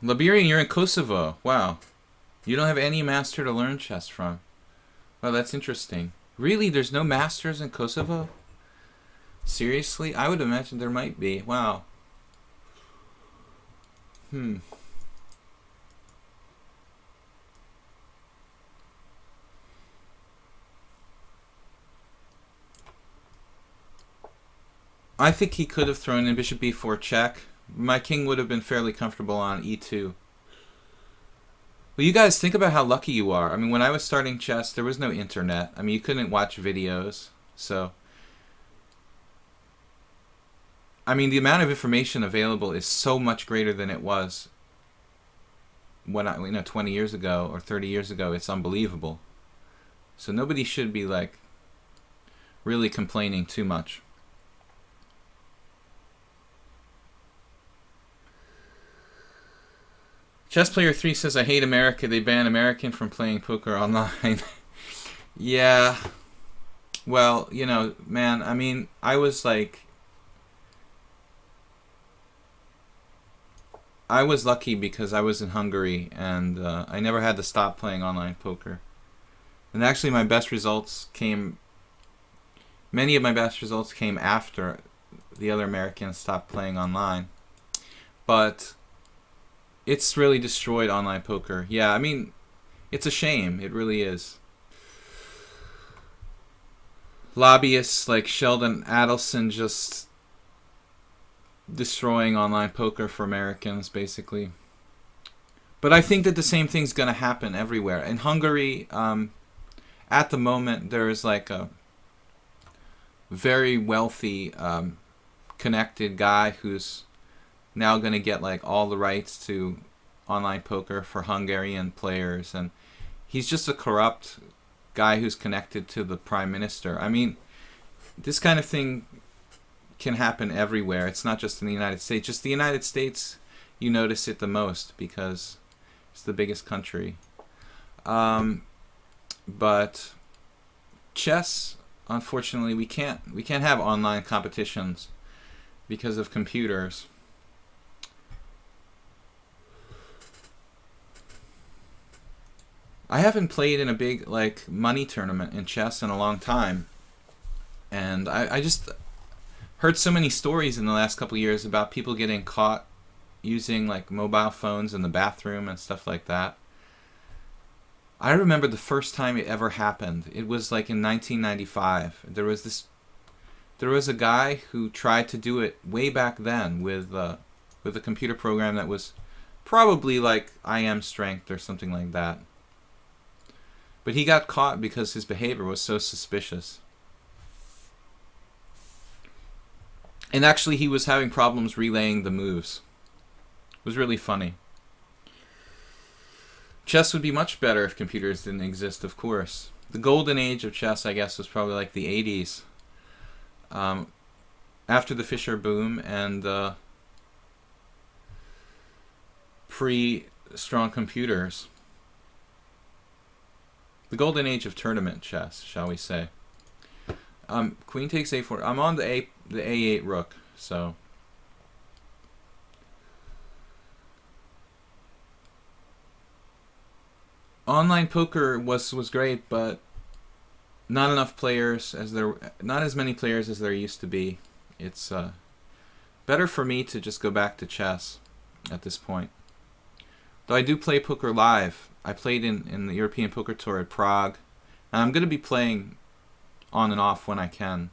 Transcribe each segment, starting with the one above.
Liberian, you're in Kosovo. Wow. You don't have any master to learn chess from. Wow, that's interesting. Really? There's no masters in Kosovo? Seriously? I would imagine there might be. Wow. I think he could have thrown in bishop b4 check. My king would have been fairly comfortable on e2. Well, you guys, think about how lucky you are. I mean, when I was starting chess, there was no internet. I mean, you couldn't watch videos. So, I mean, the amount of information available is so much greater than it was when 20 years ago or 30 years ago. It's unbelievable. So nobody should be like really complaining too much. Chess Player 3 says, I hate America. They ban American from playing poker online. Yeah. Well, you know, man, I mean, I was lucky because I was in Hungary and I never had to stop playing online poker. And actually many of my best results came after the other Americans stopped playing online. But it's really destroyed online poker. Yeah, I mean, it's a shame. It really is. Lobbyists like Sheldon Adelson just destroying online poker for Americans, basically. But I think that the same thing's going to happen everywhere. In Hungary, at the moment, there is like a very wealthy, connected guy who's now going to get like all the rights to online poker for Hungarian players, and he's just a corrupt guy who's connected to the prime minister. I mean, this kind of thing can happen everywhere. It's not just in the United States. Just the United States, you notice it the most because it's the biggest country. But chess, unfortunately, we can't have online competitions because of computers. I haven't played in a big like money tournament in chess in a long time, and I just heard so many stories in the last couple of years about people getting caught using like mobile phones in the bathroom and stuff like that. I remember the first time it ever happened. It was like in 1995. There was a guy who tried to do it way back then with a computer program that was probably like IM strength or something like that. But he got caught because his behavior was so suspicious. And actually he was having problems relaying the moves. It was really funny. Chess would be much better if computers didn't exist, of course. The golden age of chess, I guess, was probably like the 80s. After the Fisher boom and pre-strong computers. The golden age of tournament chess, shall we say. Queen takes a4. I'm on the a8 rook, so... Online poker was great, but not enough players not as many players as there used to be. It's better for me to just go back to chess at this point. Though I do play poker live. I played in the European Poker Tour at Prague, and I'm going to be playing on and off when I can.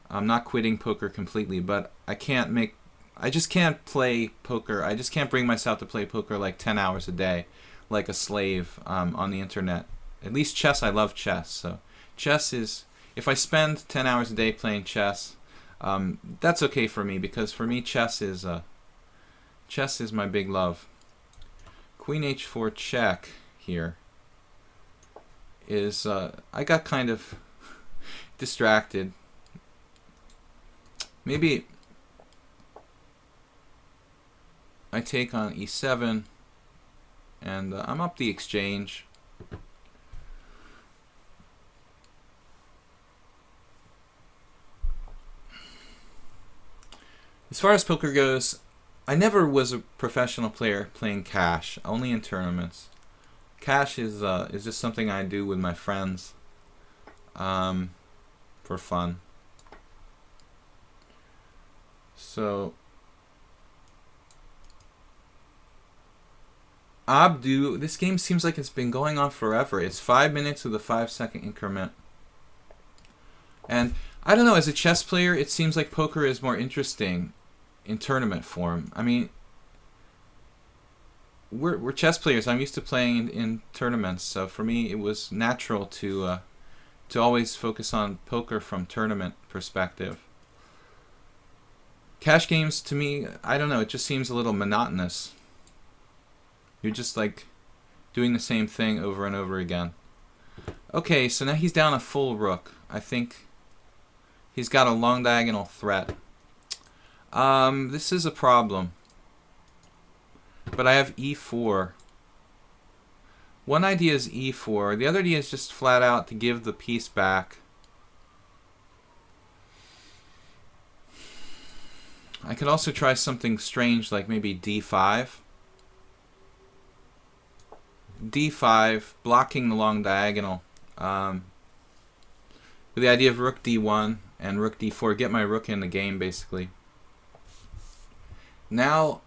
I'm not quitting poker completely, but I just can't play poker. I just can't bring myself to play poker like 10 hours a day, like a slave on the internet. At least chess, I love chess. So chess is, if I spend 10 hours a day playing chess, that's okay for me, because for me chess is my big love. Queen h4 check here is, I got kind of distracted. Maybe I take on e7 and I'm up the exchange. As far as poker goes, I never was a professional player playing cash, only in tournaments. Cash is just something I do with my friends, for fun. So Abdu, this game seems like it's been going on forever. It's 5 minutes with a 5-second increment. And I don't know, as a chess player, it seems like poker is more interesting in tournament form. I mean, we're chess players. I'm used to playing in tournaments, so for me it was natural to always focus on poker from tournament perspective. Cash games, to me, I don't know, it just seems a little monotonous. You're just like doing the same thing over and over again. Okay, so now he's down a full rook. I think he's got a long diagonal threat. This is a problem. But I have e4. One idea is e4. The other idea is just flat out to give the piece back. I could also try something strange like maybe d5. d5, blocking the long diagonal. With the idea of rook d1 and rook d4, get my rook in the game basically. Now,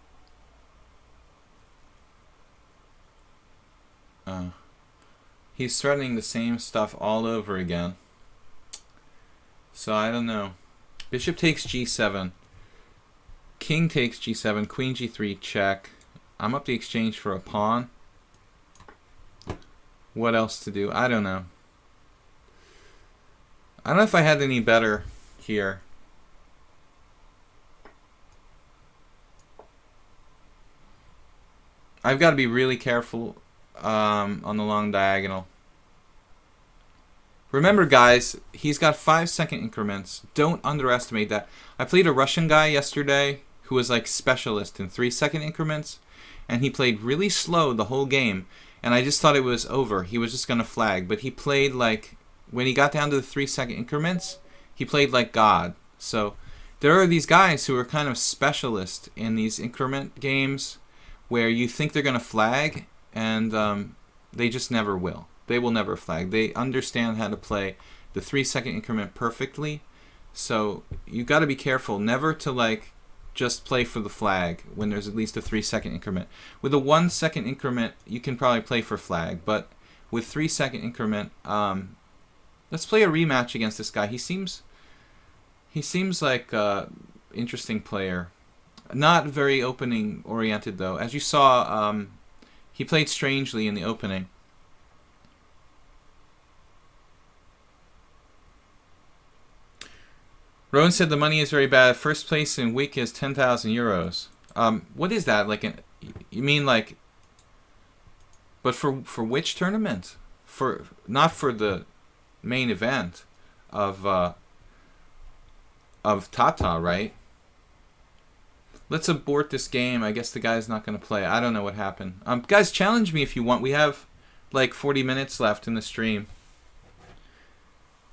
he's threatening the same stuff all over again. So I don't know. Bishop takes g7. King takes g7. Queen g3, check. I'm up the exchange for a pawn. What else to do? I don't know. I don't know if I had any better here. I've got to be really careful on the long diagonal. Remember, guys, he's got 5-second increments. Don't underestimate that. I played a Russian guy yesterday who was like specialist in 3-second increments, and he played really slow the whole game, and I just thought it was over. He was just going to flag, but he played like, when he got down to the 3-second increments, he played like God. So there are these guys who are kind of specialists in these increment games where you think they're going to flag, and they just never will. They will never flag. They understand how to play the 3-second increment perfectly. So you got to be careful never to like just play for the flag when there's at least a 3-second increment. With a 1-second increment, you can probably play for flag, but with 3-second increment, let's play a rematch against this guy. He seems like interesting player. Not very opening oriented though. As you saw, he played strangely in the opening. Rowan said the money is very bad. First place in week is 10,000 euros. What is that? Like, you mean like? But for which tournament? For not for the main event of Tata, right? Let's abort this game. I guess the guy's not going to play. I don't know what happened. Guys, challenge me if you want. We have like 40 minutes left in the stream.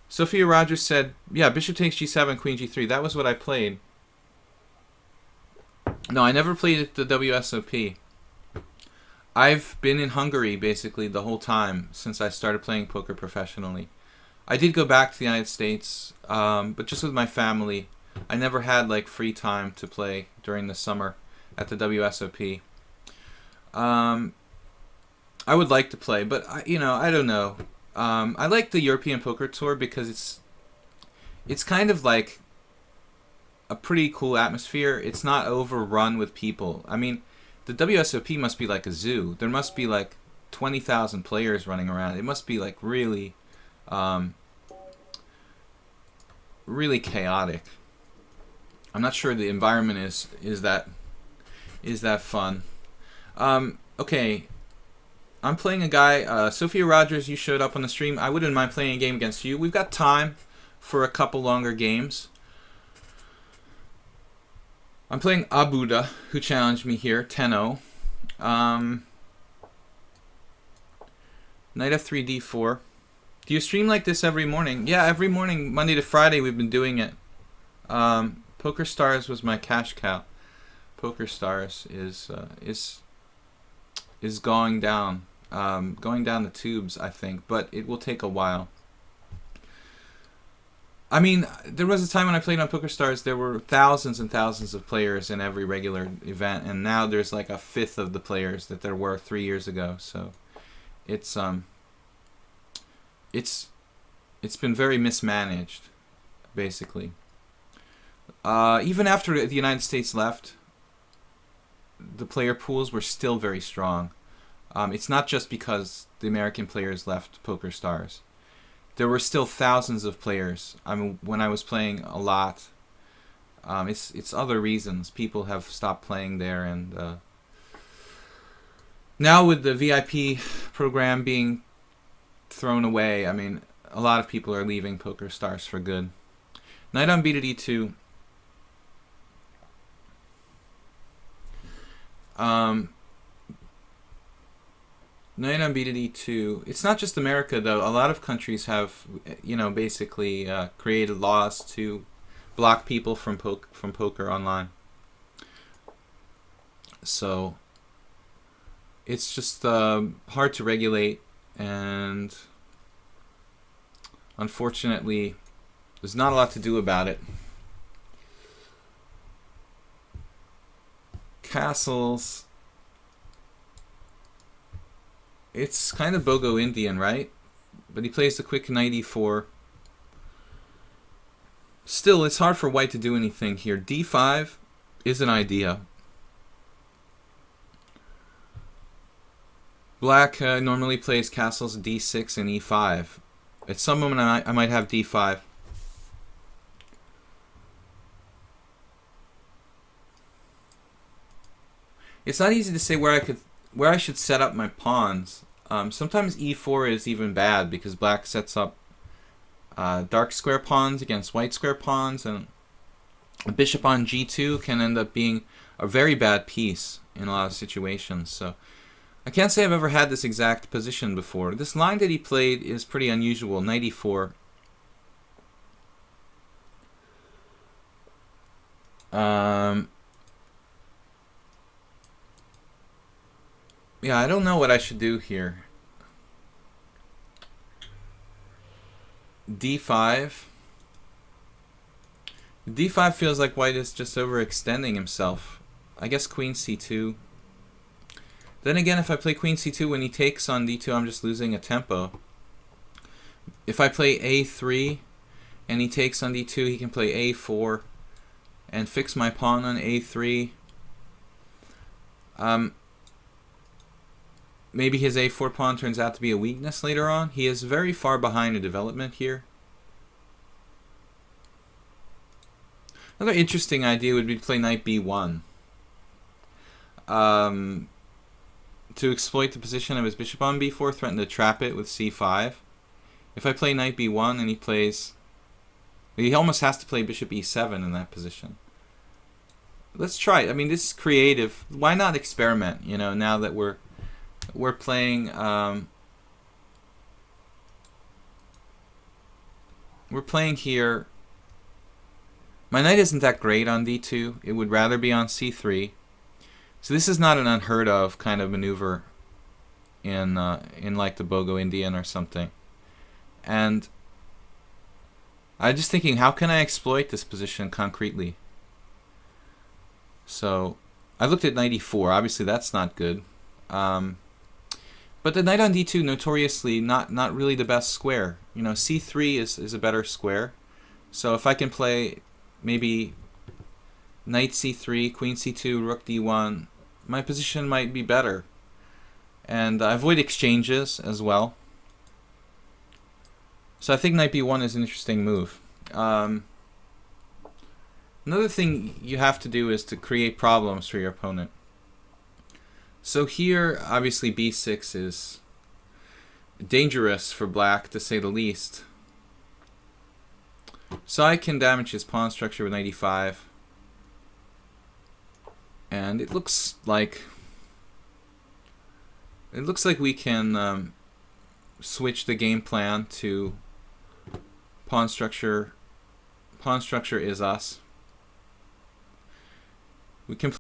Sophia Rogers said, yeah, bishop takes g7, queen g3. That was what I played. No, I never played at the WSOP. I've been in Hungary basically the whole time since I started playing poker professionally. I did go back to the United States, but just with my family. I never had like free time to play during the summer at the WSOP. I would like to play, but I don't know. I like the European Poker Tour because it's kind of like a pretty cool atmosphere. It's not overrun with people. I mean, the WSOP must be like a zoo. There must be like 20,000 players running around. It must be like really, really chaotic. I'm not sure the environment is that fun. Okay, I'm playing a guy. Sophia Rogers, you showed up on the stream. I wouldn't mind playing a game against you. We've got time for a couple longer games. I'm playing Abuda, who challenged me here, 10-0. Knight f3, d4. Do you stream like this every morning? Yeah, every morning, Monday to Friday, we've been doing it. Poker Stars was my cash cow. Poker Stars is going down the tubes, I think, but it will take a while. I mean, there was a time when I played on Poker Stars, there were thousands and thousands of players in every regular event, and now there's like a fifth of the players that there were 3 years ago. So it's been very mismanaged, basically. Even after the United States left, the player pools were still very strong. It's not just because the American players left Poker Stars. There were still thousands of players. I mean, when I was playing a lot, it's other reasons. People have stopped playing there, and now with the VIP program being thrown away, I mean, a lot of people are leaving Poker Stars for good. Knight on b to d2. Knight on b to d2. It's not just America, though. A lot of countries have, basically created laws to block people from poker online. So it's just hard to regulate, and unfortunately, there's not a lot to do about it. Castles. It's kind of Bogo Indian, right? But he plays the quick knight e4. Still, it's hard for white to do anything here. d5 is an idea. Black normally plays castles d6 and e5. At some moment I might have d5. It's not easy to say where I should set up my pawns. Sometimes e4 is even bad because black sets up dark square pawns against white square pawns, and a bishop on g2 can end up being a very bad piece in a lot of situations. So I can't say I've ever had this exact position before. This line that he played is pretty unusual, knight e4. Yeah, I don't know what I should do here. d5. d5 feels like white is just overextending himself. I guess queen c2. Then again, if I play queen c2 when he takes on d2, I'm just losing a tempo. If I play a3 and he takes on d2, he can play a4 and fix my pawn on a3. Maybe his a4 pawn turns out to be a weakness later on. He is very far behind in development here. Another interesting idea would be to play knight b1. To exploit the position of his bishop on b4, threaten to trap it with c5. If I play knight b1 and he plays... He almost has to play bishop e7 in that position. Let's try it. I mean, this is creative. Why not experiment, now that we're playing here. My knight isn't that great on d2. It would rather be on c3. So this is not an unheard of kind of maneuver in like the Bogo Indian or something. And I'm just thinking, how can I exploit this position concretely? So I looked at knight e4. Obviously that's not good. But the knight on d2, notoriously not really the best square. C3 is a better square. So if I can play maybe knight c3, queen c2, rook d1, my position might be better. And I avoid exchanges as well. So I think knight b1 is an interesting move. Another thing you have to do is to create problems for your opponent. So here, obviously, b6 is dangerous for black, to say the least. So I can damage his pawn structure with knight e5. And it looks like we can switch the game plan to pawn structure. Pawn structure is us. We can